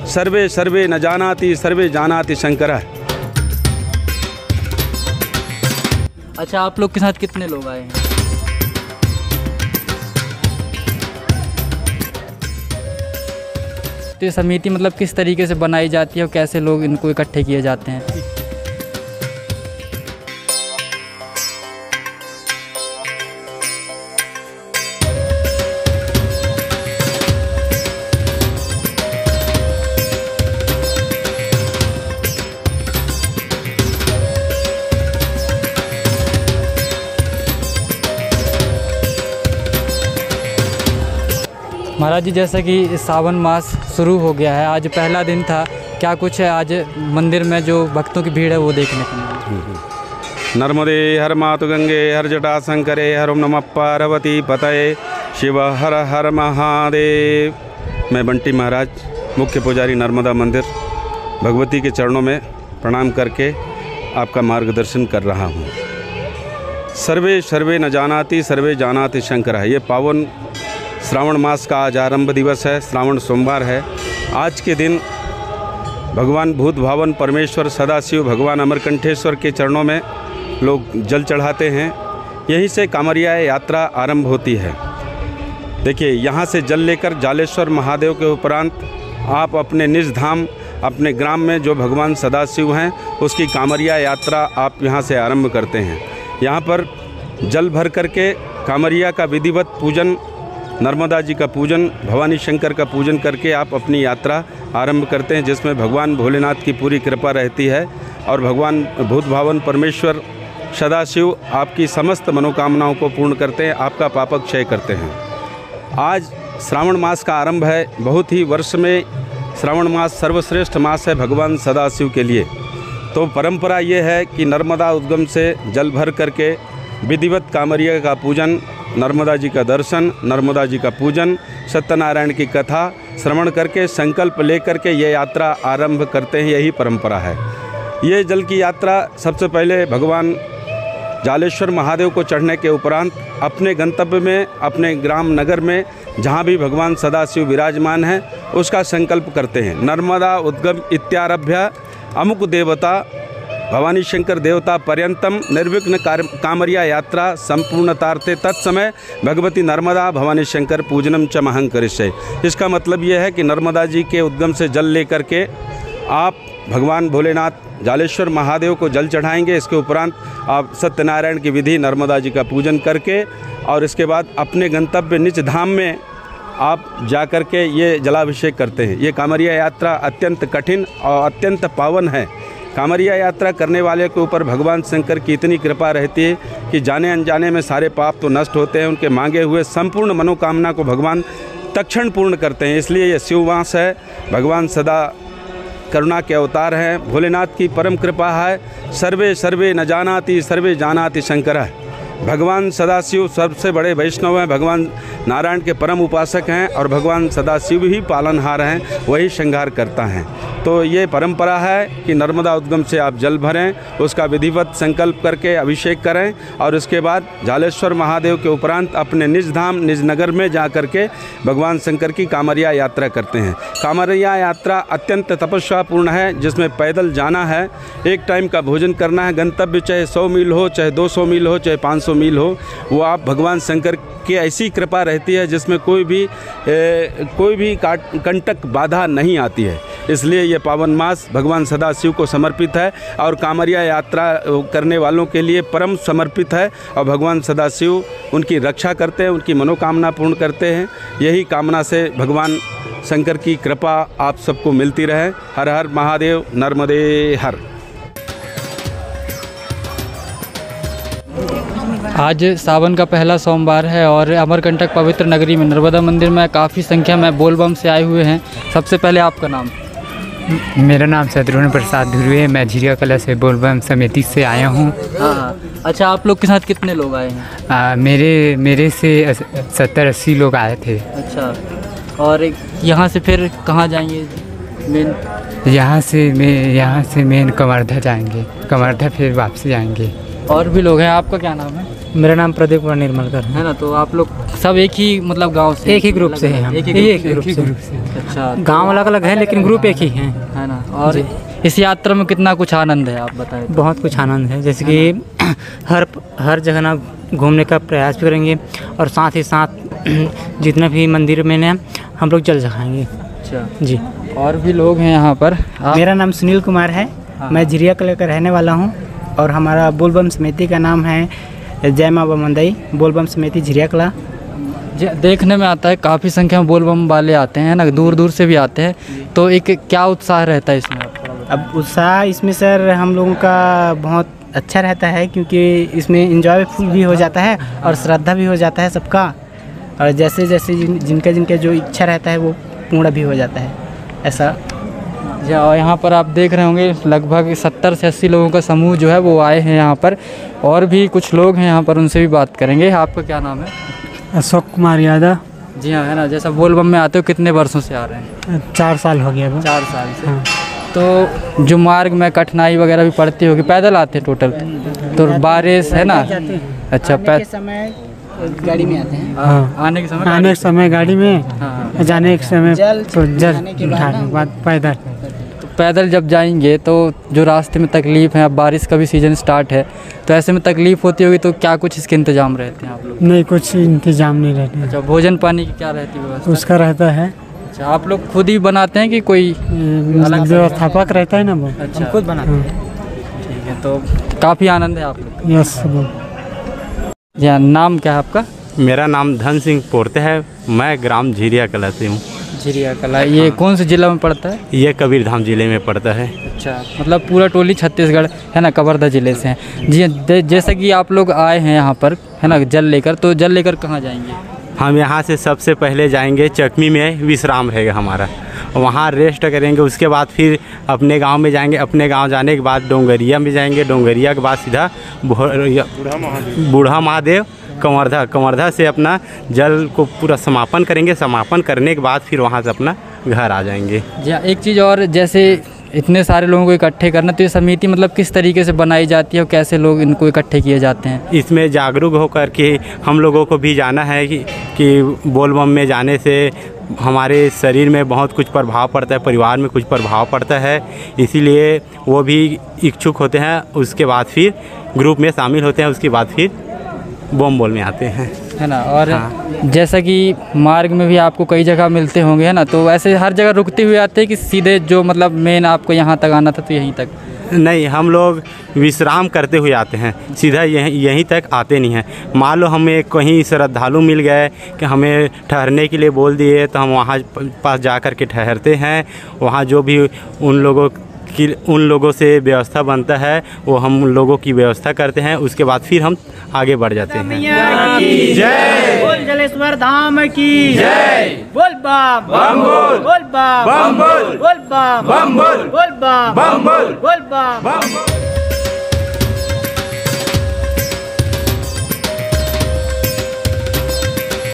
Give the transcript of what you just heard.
सर्वे सर्वे न जानाति सर्वे जानाति शंकरः। अच्छा, आप लोग के साथ कितने लोग आए हैं? तो ये समिति मतलब किस तरीके से बनाई जाती है और कैसे लोग इनको इकट्ठे किए जाते हैं? महाराज जी, जैसा कि सावन मास शुरू हो गया है, आज पहला दिन था, क्या कुछ है आज मंदिर में जो भक्तों की भीड़ है वो देखने को मिली? नर्मदे हर मातु गंगे हर जटा शंकरे हर ओम नमः पार्वती पतये शिव हर हर महादेव। मैं बंटी महाराज, मुख्य पुजारी नर्मदा मंदिर, भगवती के चरणों में प्रणाम करके आपका मार्गदर्शन कर रहा हूँ। सर्वे सर्वे न जानाति सर्वे जानाति शंकरः। ये पावन श्रावण मास का आज आरंभ दिवस है, श्रावण सोमवार है। आज के दिन भगवान भूत भावन परमेश्वर सदाशिव भगवान अमरकंठेश्वर के चरणों में लोग जल चढ़ाते हैं। यहीं से कांवरिया यात्रा आरंभ होती है। देखिए, यहाँ से जल लेकर जालेश्वर महादेव के उपरांत आप अपने निज धाम, अपने ग्राम में जो भगवान सदाशिव हैं उसकी कांवरिया यात्रा आप यहाँ से आरंभ करते हैं। यहाँ पर जल भर करके कांवरिया का विधिवत पूजन, नर्मदा जी का पूजन, भवानी शंकर का पूजन करके आप अपनी यात्रा आरंभ करते हैं, जिसमें भगवान भोलेनाथ की पूरी कृपा रहती है और भगवान भूत भावन परमेश्वर सदाशिव आपकी समस्त मनोकामनाओं को पूर्ण करते हैं, आपका पापक क्षय करते हैं। आज श्रावण मास का आरंभ है। बहुत ही वर्ष में श्रावण मास सर्वश्रेष्ठ मास है भगवान सदाशिव के लिए। तो परंपरा ये है कि नर्मदा उद्गम से जल भर करके विधिवत कांवरिया का पूजन, नर्मदा जी का दर्शन, नर्मदा जी का पूजन, सत्यनारायण की कथा श्रवण करके संकल्प लेकर के ये यात्रा आरंभ करते हैं। यही परंपरा है। ये जल की यात्रा सबसे पहले भगवान जालेश्वर महादेव को चढ़ने के उपरांत अपने गंतव्य में, अपने ग्राम नगर में जहाँ भी भगवान सदाशिव विराजमान है उसका संकल्प करते हैं। नर्मदा उद्गम इत्यारभ्य अमुक देवता भवानी शंकर देवता पर्यंतम निर्विघ्न कांवरिया यात्रा संपूर्णतार्थे तत्समय भगवती नर्मदा भवानी शंकर पूजनम च महं करिष्ये। इसका मतलब यह है कि नर्मदा जी के उद्गम से जल लेकर के आप भगवान भोलेनाथ जालेश्वर महादेव को जल चढ़ाएंगे। इसके उपरांत आप सत्यनारायण की विधि नर्मदा जी का पूजन करके और इसके बाद अपने गंतव्य निज धाम में आप जा कर के ये जलाभिषेक करते हैं। ये कांवरिया यात्रा अत्यंत कठिन और अत्यंत पावन है। कांवरिया यात्रा करने वाले के ऊपर भगवान शंकर की इतनी कृपा रहती है कि जाने अनजाने में सारे पाप तो नष्ट होते हैं, उनके मांगे हुए संपूर्ण मनोकामना को भगवान तत्क्षण पूर्ण करते हैं। इसलिए ये शिवमास है। भगवान सदा करुणा के अवतार हैं। भोलेनाथ की परम कृपा है। सर्वे सर्वे न जानाति सर्वे जानाति शंकरः। भगवान सदाशिव सबसे बड़े वैष्णव हैं, भगवान नारायण के परम उपासक हैं और भगवान सदाशिव ही पालनहार हैं, वही श्रृंगार करता है। तो ये परंपरा है कि नर्मदा उद्गम से आप जल भरें, उसका विधिवत संकल्प करके अभिषेक करें और उसके बाद जालेश्वर महादेव के उपरांत अपने निज धाम निज नगर में जा कर के भगवान शंकर की कांवरिया यात्रा करते हैं। कांवरिया यात्रा अत्यंत तपस्यापूर्ण है, जिसमें पैदल जाना है, एक टाइम का भोजन करना है। गंतव्य चाहे 100 मील हो, चाहे 200 मील हो, चाहे 500 मील हो, वो आप भगवान शंकर की ऐसी कृपा रहती है जिसमें कोई भी कंटक बाधा नहीं आती है। इसलिए ये पावन मास भगवान सदाशिव को समर्पित है और कांवरिया यात्रा करने वालों के लिए परम समर्पित है और भगवान सदाशिव उनकी रक्षा करते हैं, उनकी मनोकामना पूर्ण करते हैं। यही कामना से भगवान शंकर की कृपा आप सबको मिलती रहे। हर हर महादेव, नर्मदे हर। आज सावन का पहला सोमवार है और अमरकंटक पवित्र नगरी में नर्मदा मंदिर में काफ़ी संख्या में बोलबम से आए हुए हैं। सबसे पहले आपका नाम? मेरा नाम शत्रुघ्न प्रसाद ध्रुवे है। मैं झिरिया कला से बोलबम समिति से आया हूँ। हाँ। अच्छा, आप लोग के साथ कितने लोग आए हैं? मेरे से 70-80 लोग आए थे। अच्छा, और यहाँ से फिर कहाँ जाएंगे? मेन यहाँ से मेन कवर्धा जाएंगे, कवर्धा फिर वापसी आएंगे। और भी लोग हैं। आपका क्या नाम है? मेरा नाम प्रदीप कुमार निर्मलकर है। ना, तो आप लोग सब एक ही मतलब गांव से, एक ही ग्रुप से है हम, एक ही ग्रुप से। अच्छा, गांव अलग अलग है लेकिन ग्रुप एक ही है ना। और इस यात्रा में कितना कुछ आनंद है आप बताएं? बहुत कुछ आनंद है, जैसे कि हर जगह ना घूमने का प्रयास भी करेंगे और साथ ही साथ जितना भी मंदिर में ना हम लोग जल चढ़ाएंगे। अच्छा जी। और भी लोग हैं यहाँ पर। मेरा नाम सुनील कुमार है, मैं झिरिया कला का रहने वाला हूँ और हमारा बोलबम समिति का नाम है जय माँ बमंदई बोलबम समिति झिरिया कला। देखने में आता है काफ़ी संख्या में बोलबम वाले आते हैं ना, दूर दूर से भी आते हैं, तो एक क्या उत्साह रहता है इसमें? अब उत्साह इसमें सर हम लोगों का बहुत अच्छा रहता है क्योंकि इसमें इंजॉयफुल भी हो जाता है और श्रद्धा भी हो जाता है सबका, और जैसे जैसे जिनका जो इच्छा रहता है वो पूर्ण भी हो जाता है ऐसा। और यहाँ पर आप देख रहे होंगे लगभग 70 से 80 लोगों का समूह जो है वो आए हैं यहाँ पर, और भी कुछ लोग हैं यहाँ पर, उनसे भी बात करेंगे। आपका क्या नाम है? अशोक कुमार यादव। जी हाँ, है ना। जैसा बोलबम में आते हो कितने वर्षों से आ रहे हैं? 4 साल हो गया। 4 साल से। हाँ। तो जो मार्ग में कठिनाई वगैरह भी पड़ती होगी, पैदल आते हैं टोटल? तो बारिश है ना। अच्छा, समय गाड़ी में आते हैं। हाँ, आने के समय गाड़ी में, हाँ, जाने के समय पैदल। तो पैदल जब जाएंगे तो जो रास्ते में तकलीफ़ है, अब बारिश का भी सीज़न स्टार्ट है, तो ऐसे में तकलीफ़ होती होगी, तो क्या कुछ इसके इंतजाम रहते हैं आप लोग? नहीं, कुछ इंतजाम नहीं रहते। अच्छा, भोजन पानी की क्या रहती है व्यवस्था? उसका रहता है। अच्छा, आप लोग खुद ही बनाते हैं कि कोई अलग व्यवस्थापक रहता है ना वो? अच्छा, खुद बनाते हैं। ठीक है, तो काफ़ी आनंद है आप लोग? यस। जी, नाम क्या है आपका? मेरा नाम धन सिंह पोरते है, मैं ग्राम झिरिया कला से हूँ। झिरिया कला, ये कौन से जिला में पड़ता है? ये कबीरधाम जिले में पड़ता है। अच्छा, मतलब पूरा टोली छत्तीसगढ़ है ना, कवर्धा जिले से हैं। जी, जैसा कि आप लोग आए हैं यहाँ पर है ना जल लेकर, तो जल लेकर कहाँ जाएंगे? हम यहाँ से सबसे पहले जाएंगे चकमी में, विश्राम रहेगा हमारा, वहाँ रेस्ट करेंगे। उसके बाद फिर अपने गांव में जाएंगे, अपने गांव जाने के बाद डोंगरिया में जाएंगे, डोंगरिया के बाद सीधा बूढ़ा महादेव कंवरधा से अपना जल को पूरा समापन करेंगे। समापन करने के बाद फिर वहाँ से अपना घर आ जाएंगे। जी, एक चीज़ और, जैसे इतने सारे लोगों को इकट्ठे करना, तो ये समिति मतलब किस तरीके से बनाई जाती है और कैसे लोग इनको इकट्ठे किए जाते हैं? इसमें जागरूक होकर के हम लोगों को भी जाना है कि बोलबम में जाने से हमारे शरीर में बहुत कुछ प्रभाव पड़ता है, परिवार में कुछ प्रभाव पड़ता है, इसीलिए वो भी इच्छुक होते हैं। उसके बाद फिर ग्रुप में शामिल होते हैं, उसके बाद फिर बोल में आते हैं, है ना। और हाँ। जैसा कि मार्ग में भी आपको कई जगह मिलते होंगे, है ना, तो ऐसे हर जगह रुकते हुए आते हैं कि सीधे जो मतलब मेन आपको यहाँ तक आना था तो यहीं तक? नहीं, हम लोग विश्राम करते हुए आते हैं, सीधा यहीं तक आते नहीं हैं। मान लो हमें कहीं श्रद्धालु मिल गए कि हमें ठहरने के लिए बोल दिए, तो हम वहाँ पास जा कर के ठहरते हैं। वहाँ जो भी उन लोगों से व्यवस्था बनता है वो हम लोगों की व्यवस्था करते हैं। उसके बाद फिर हम आगे बढ़ जाते हैं। जय बोल जलेश्वर धाम की जय। बोल बम बम बोल, बोल बम बम बोल, बोल बम बम बोल, बोल बम बम बोल, बोल बम बम बोल।